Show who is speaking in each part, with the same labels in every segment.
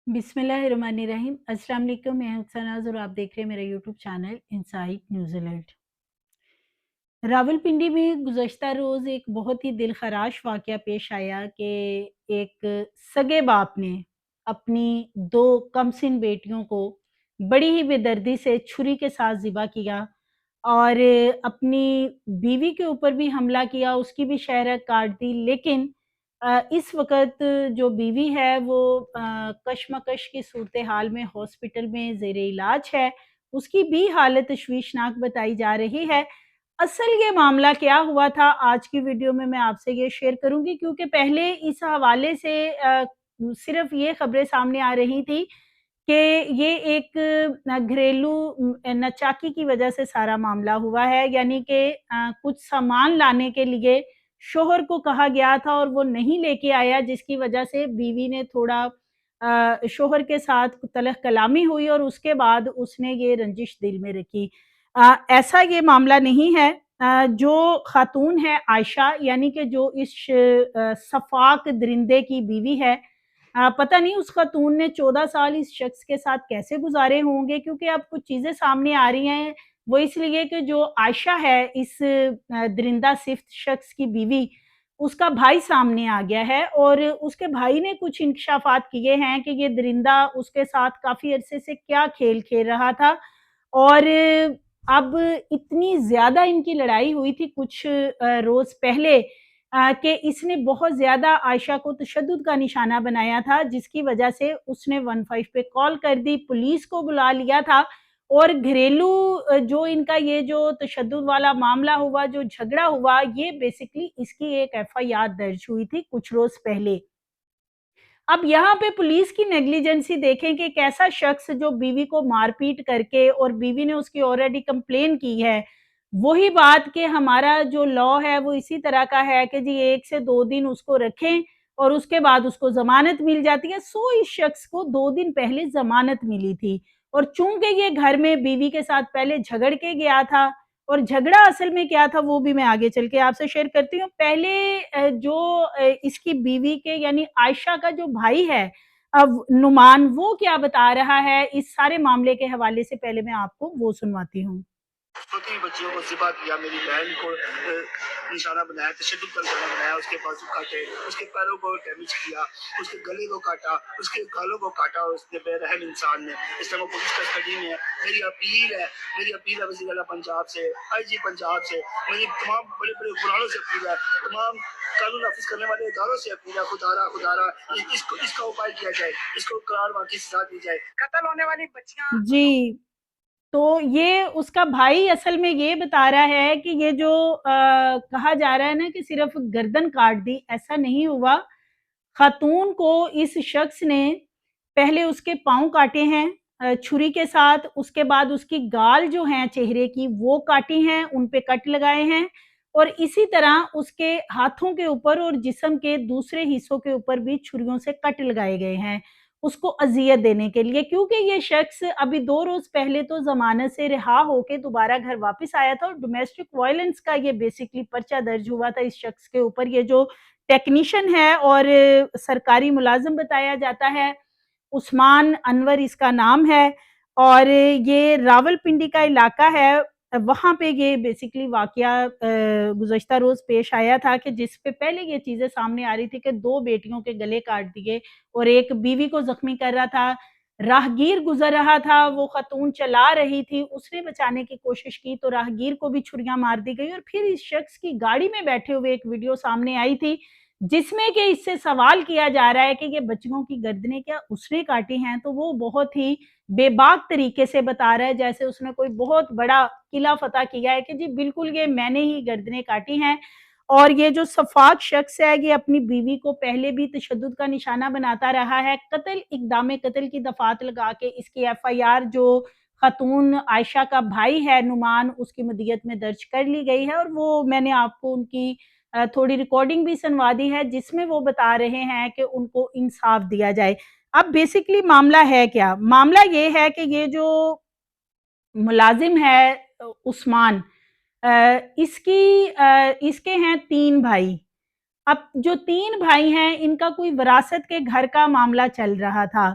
Speaker 1: बिस्मिल्लाहिर्रहमानिर्रहीम। अस्सलाम वालेकुम, मैं हूं सनाज और आप देख रहे हैं मेरा YouTube channel insight New Zealand. Rawalpindi में गुज़श्ता रोज़ एक बहुत ही दिलखराश वाक़या पेश आया कि एक सगे बाप ने अपनी 2 कमसिन बेटियों को बड़ी ही बेदर्दी से छुरी के साथ ज़िबा किया और अपनी बीवी के ऊपर भी हमला किया, उसकी भी शहरत काट दी। लेकिन इस वक़्त जो बीवी है वो कशमकश की सूरत-ए-हाल में हॉस्पिटल में ज़ेरे इलाज है, उसकी भी हालत तशवीशनाक बताई जा रही है। असल ये मामला क्या हुआ था आज की वीडियो में मैं आपसे ये शेयर करूँगी, क्योंकि पहले इस हवाले से सिर्फ़ ये खबरें सामने आ रही थी कि ये एक घरेलू नाचाकी की वजह से सारा मामला हुआ है, यानी कि कुछ सामान लाने के लिए शोहर को कहा गया था और वो नहीं लेके आया, जिसकी वजह से बीवी ने थोड़ा शोहर के साथ तलख़ कलामी हुई और उसके बाद उसने ये रंजिश दिल में रखी। ऐसा ये मामला नहीं है। जो ख़ातून है आयशा, यानी कि जो इस सफ़ाक दरिंदे की बीवी है, पता नहीं उस ख़ातून ने 14 साल इस शख्स के साथ कैसे गुज़ारे होंगे, क्योंकि अब कुछ चीज़ें सामने आ रही हैं, वो इसलिए कि जो आयशा है इस दरिंदा सिफ़्त शख्स की बीवी, उसका भाई सामने आ गया है और उसके भाई ने कुछ इंकशाफ़ात किए हैं कि ये दरिंदा उसके साथ काफ़ी अरसे से क्या खेल खेल रहा था और अब इतनी ज़्यादा इनकी लड़ाई हुई थी कुछ रोज़ पहले कि इसने बहुत ज़्यादा आयशा को तशद्दुद का निशाना बनाया था, जिसकी वजह से उसने 15 पे कॉल कर दी, पुलिस को बुला लिया था और घरेलू जो इनका ये जो तशद्दुद वाला मामला हुआ, जो झगड़ा हुआ, ये बेसिकली इसकी एक एफआईआर दर्ज हुई थी कुछ रोज़ पहले। अब यहाँ पे पुलिस की नेग्लिजेंसी देखें कि एक ऐसा शख्स जो बीवी को मारपीट करके और बीवी ने उसकी ऑलरेडी कंप्लेन की है, वही बात कि हमारा जो लॉ है वो इसी तरह का है कि जी 1 से 2 दिन उसको रखें और उसके बाद उसको ज़मानत मिल जाती है। सो इस शख्स को 2 दिन पहले ज़मानत मिली थी और चूँकि ये घर में बीवी के साथ पहले झगड़ के गया था और झगड़ा असल में क्या था वो भी मैं आगे चल के आपसे शेयर करती हूँ। पहले जो इसकी बीवी के यानी आयशा का जो भाई है अब नुमान, वो क्या बता रहा है इस सारे मामले के हवाले से, पहले मैं आपको वो सुनवाती हूँ।
Speaker 2: छोटी बच्चियों को ज़िबा किया, मेरी बहन को निशाना बनाया, तशद्दुद का निशाना बनाया, उसके बाजू काटे, उसके पैरों को डैमेज किया, उसके गले को काटा, उसके गालों को काटा उसने बेरहम इंसान ने। इस टाइम वो पुलिस कस्टडी में है। मेरी अपील है वज़ीर आला पंजाब से, आईजी पंजाब से, मेरी तमाम बड़े-बड़े हुक्मरानों से अपील है, तमाम कानून नाफ़िज़ करने वाले इदारों से अपील है, खुदारा इसका उपाय किया जाए, इसको करार वाक़ई सज़ा दी जाए। कत्ल होने वाली बच्चियाँ
Speaker 1: जी। तो ये उसका भाई असल में ये बता रहा है कि ये जो कहा जा रहा है ना कि सिर्फ गर्दन काट दी, ऐसा नहीं हुआ। खातून को इस शख्स ने पहले उसके पाँव काटे हैं छुरी के साथ, उसके बाद उसकी गाल जो हैं चेहरे की वो काटी हैं, उन पे कट लगाए हैं और इसी तरह उसके हाथों के ऊपर और जिस्म के दूसरे हिस्सों के ऊपर भी छुरियों से कट लगाए गए हैं, उसको अज़ियत देने के लिए। क्योंकि ये शख्स अभी 2 रोज़ पहले तो ज़मानत से रिहा होके दोबारा घर वापस आया था और डोमेस्टिक वायलेंस का ये बेसिकली पर्चा दर्ज हुआ था इस शख्स के ऊपर। ये जो टेक्नीशियन है और सरकारी मुलाज़िम बताया जाता है, उस्मान अनवर इसका नाम है और ये रावलपिंडी का इलाका है। वहाँ पे ये बेसिकली वाक़या गुज़श्ता रोज़ पेश आया था कि जिस पे पहले ये चीज़ें सामने आ रही थी कि 2 बेटियों के गले काट दिए और एक बीवी को ज़ख्मी कर रहा था। राहगीर गुज़र रहा था, वो ख़ातून चला रही थी, उसने बचाने की कोशिश की तो राहगीर को भी छुरियाँ मार दी गई और फिर इस शख्स की गाड़ी में बैठे हुए एक वीडियो सामने आई थी, जिसमें कि इससे सवाल किया जा रहा है कि ये बच्चियों की गर्दनें क्या उसने काटी हैं? तो वो बहुत ही बेबाक तरीके से बता रहा है, जैसे उसने कोई बहुत बड़ा किला फ़तह किया है कि जी बिल्कुल ये मैंने ही गर्दनें काटी हैं। और ये जो सफ़ाक शख्स है, ये अपनी बीवी को पहले भी तशद्दुद का निशाना बनाता रहा है। कत्ल इक़दाम कत्ल की दफ़ात लगा के इसकी एफआईआर जो ख़ातून आयशा का भाई है नुमान, उसकी मदियत में दर्ज कर ली गई है और वो मैंने आपको उनकी थोड़ी रिकॉर्डिंग भी सुनवा दी है, जिसमें वो बता रहे हैं कि उनको इंसाफ दिया जाए। अब बेसिकली मामला है क्या? मामला ये है कि ये जो मुलाज़िम है उस्मान, इसके हैं 3 भाई। अब जो 3 भाई हैं, इनका कोई विरासत के घर का मामला चल रहा था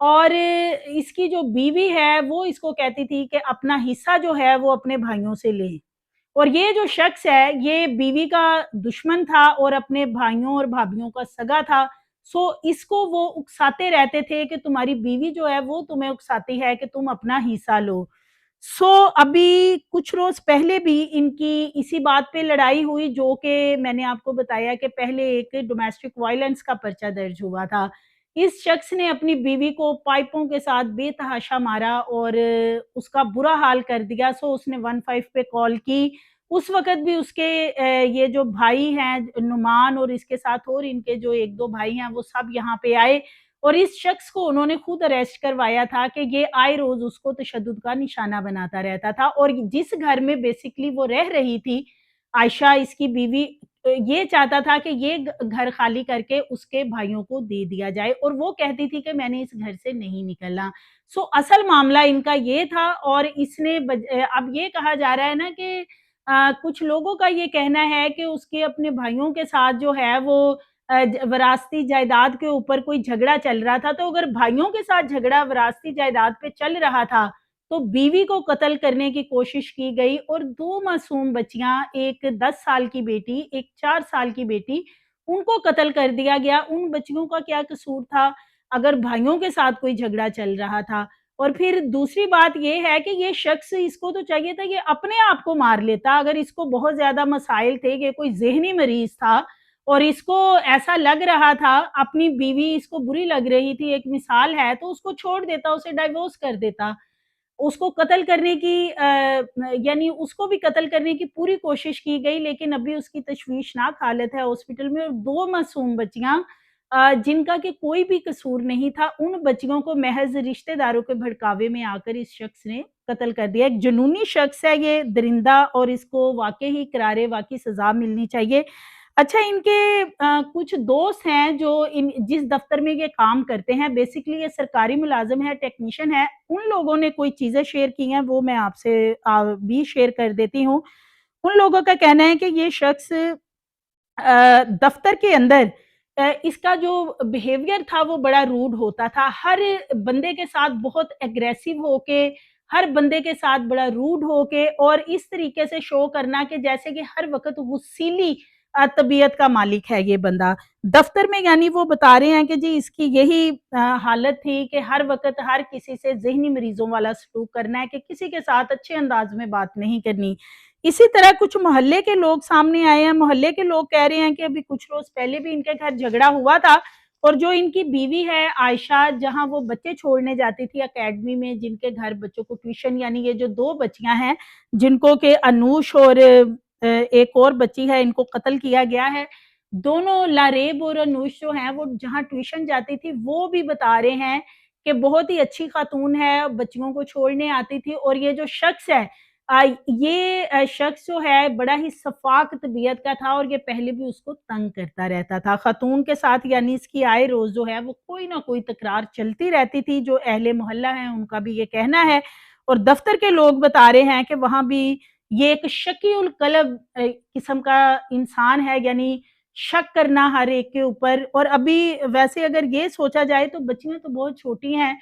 Speaker 1: اور इसकी जो बीवी है वो इसको कहती थी कि अपना हिस्सा जो है वो अपने भाइयों से ले। और ये जो शख्स है ये बीवी का दुश्मन था और अपने भाइयों और भाभीयों का सगा था। सो इसको वो उकसाते रहते थे कि तुम्हारी बीवी जो है वो तुम्हें उकसाती है कि तुम अपना हिस्सा लो। सो अभी कुछ रोज पहले भी इनकी इसी बात पे लड़ाई हुई, जो कि मैंने आपको बताया कि पहले एक डोमेस्टिक वायलेंस का पर्चा दर्ज हुआ था। इस शख्स ने अपनी बीवी को पाइपों के साथ बेतहाशा मारा और उसका बुरा हाल कर दिया। सो उसने 15 पे कॉल की। उस वक़्त भी उसके ये जो भाई हैं नुमान और इसके साथ और इनके जो 1-2 भाई हैं वो सब यहाँ पे आए और इस शख्स को उन्होंने खुद अरेस्ट करवाया था कि ये आए रोज़ उसको तशद्दुद का निशाना बनाता रहता था। और जिस घर में बेसिकली वो रह रही थी, आयशा इसकी बीवी, ये चाहता था कि ये घर खाली करके उसके भाइयों को दे दिया जाए और वो कहती थी कि मैंने इस घर से नहीं निकलना। सो असल मामला इनका ये था और इसने अब ये कहा जा रहा है ना कि कुछ लोगों का ये कहना है कि उसके अपने भाइयों के साथ जो है वो विरासती जायदाद के ऊपर कोई झगड़ा चल रहा था। तो अगर भाइयों के साथ झगड़ा विरासती जायदाद पे चल रहा था, तो बीवी को कत्ल करने की कोशिश की गई और 2 मासूम बच्चियाँ, एक 10 साल की बेटी, एक 4 साल की बेटी, उनको कत्ल कर दिया गया। उन बच्चियों का क्या कसूर था, अगर भाइयों के साथ कोई झगड़ा चल रहा था? और फिर दूसरी बात ये है कि ये शख्स, इसको तो चाहिए था ये अपने आप को मार लेता, अगर इसको बहुत ज़्यादा मसाइल थे, कि कोई ज़हनी मरीज़ था और इसको ऐसा लग रहा था, अपनी बीवी इसको बुरी लग रही थी, एक मिसाल है, तो उसको छोड़ देता, उसे डाइवोर्स कर देता। उसको कत्ल करने की यानी उसको भी कत्ल करने की पूरी कोशिश की गई, लेकिन अभी उसकी तशवीशनाक हालत है हॉस्पिटल में। और 2 मासूम बच्चियाँ जिनका कि कोई भी कसूर नहीं था, उन बच्चियों को महज़ रिश्तेदारों के भड़कावे में आकर इस शख्स ने कत्ल कर दिया। एक जुनूनी शख्स है ये, दरिंदा, और इसको वाक़ई ही करारे वाक़ई सज़ा मिलनी चाहिए। अच्छा, इनके कुछ दोस्त हैं जो इन जिस दफ़्तर में ये काम करते हैं, बेसिकली ये सरकारी मुलाज़िम है, टेक्नीशियन है, उन लोगों ने कोई चीज़ें शेयर की हैं, वो मैं आपसे भी शेयर कर देती हूँ। उन लोगों का कहना है कि ये शख्स दफ़्तर के अंदर इसका जो बिहेवियर था वो बड़ा रूड होता था। हर बंदे के साथ बहुत एग्रेसिव होके, हर बंदे के साथ बड़ा रूड होके और इस तरीके से शो करना कि जैसे कि हर वक़्त गुस्सीली तबीयत का मालिक है ये बंदा। दफ़्तर में यानी वो बता रहे हैं कि जी इसकी यही हालत थी कि हर वक़्त हर किसी से ज़हनी मरीज़ों वाला सलूक करना है, कि किसी के साथ अच्छे अंदाज़ में बात नहीं करनी। इसी तरह कुछ मोहल्ले के लोग सामने आए हैं। मोहल्ले के लोग कह रहे हैं कि अभी कुछ रोज़ पहले भी इनके घर झगड़ा हुआ था और जो इनकी बीवी है आयशा, जहाँ वो बच्चे छोड़ने जाती थी अकेडमी में, जिनके घर बच्चों को ट्यूशन, यानी ये जो 2 बच्चियाँ हैं, जिनको कि अनूश और एक और बच्ची है, इनको कत्ल किया गया है। दोनों लारेब और अनूश जो हैं वो जहाँ ट्यूशन जाती थी, वो भी बता रहे हैं कि बहुत ही अच्छी खातून है, बच्चियों को छोड़ने आती थी। और ये जो शख्स है ये शख्स जो है बड़ा ही शफ़ाक तबीयत का था और ये पहले भी उसको तंग करता रहता था। खातून के साथ यानी इसकी आए रोज़ जो है वो कोई न कोई तकरार चलती रहती थी, जो अहले मोहल्ला हैं उनका भी ये कहना है। और दफ़्तर के लोग बता रहे हैं कि वहाँ भी ये एक शकी उल क़ल्ब किस्म का इंसान है, यानी शक करना हर एक के ऊपर। और अभी वैसे अगर ये सोचा जाए तो बच्चियाँ तो बहुत छोटी हैं,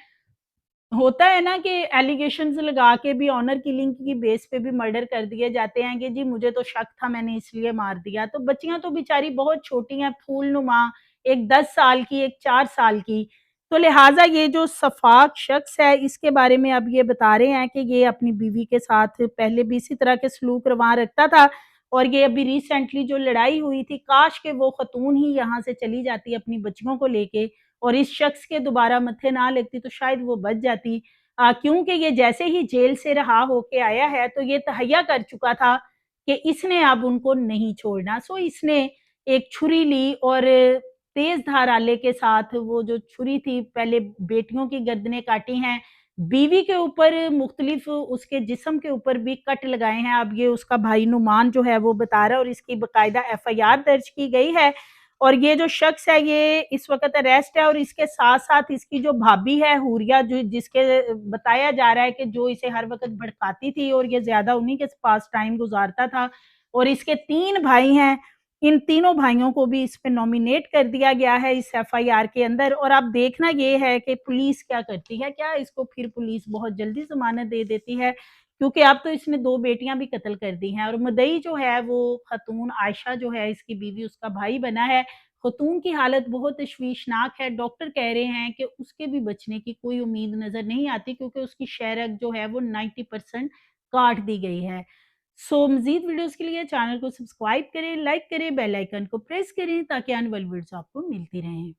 Speaker 1: होता है ना कि एलिगेशंस लगा के भी ऑनर किलिंग की बेस पे भी मर्डर कर दिए जाते हैं कि जी मुझे तो शक था, मैंने इसलिए मार दिया। तो बच्चियाँ तो बेचारी बहुत छोटी हैं, फूल-नुमा, एक 10 साल की, एक 4 साल की। तो लिहाज़ा ये जो सफ़ाक शख्स है, इसके बारे में अब ये बता रहे हैं कि ये अपनी बीवी के साथ पहले भी इसी तरह के सलूक रवां रखता था और ये अभी रिसेंटली जो लड़ाई हुई थी, काश कि वो ख़तून ही यहाँ से चली जाती अपनी बच्चियों को लेके और इस शख्स के दोबारा मत्थे ना लगती, तो शायद वो बच जाती। क्योंकि ये जैसे ही जेल से रहा होके आया है, तो ये तहैया कर चुका था कि इसने अब उनको नहीं छोड़ना। सो इसने एक छुरी ली और तेज़ धार आले के साथ, वो जो छुरी थी, पहले बेटियों की गर्दनें काटी हैं, बीवी के ऊपर मुख्तलिफ उसके जिस्म के ऊपर भी कट लगाए हैं। अब ये उसका भाई नुमान जो है वो बता रहा है और इसकी बाकायदा एफआईआर दर्ज की गई है। और ये जो शख्स है ये इस वक़्त अरेस्ट है और इसके साथ-साथ इसकी जो भाभी है हुरिया, जो जिसके बताया जा रहा है कि जो इसे हर वक़्त भड़काती थी और ये ज़्यादा उन्हीं के पास टाइम गुज़ारता था। और इसके 3 भाई हैं, इन तीनों भाइयों को भी इस पे नॉमिनेट कर दिया गया है इस एफआईआर के अंदर। और अब देखना ये है कि पुलिस क्या करती है, क्या इसको फिर पुलिस बहुत जल्दी ज़मानत दे देती है, क्योंकि अब तो इसने 2 बेटियां भी कत्ल कर दी हैं और मुद्दई जो है वो खतून आयशा जो है इसकी बीवी, उसका भाई बना है। खतून की हालत बहुत तशवीशनाक है, डॉक्टर कह रहे हैं कि उसके भी बचने की कोई उम्मीद नज़र नहीं आती, क्योंकि उसकी शहरक जो है वो 90% काट दी गई है। सो मज़ीद वीडियोज़ के लिए चैनल को सब्सक्राइब करें, लाइक करें, बेल आइकन को प्रेस करें ताकि आने वाली वीडियोज़ आपको मिलती रहें।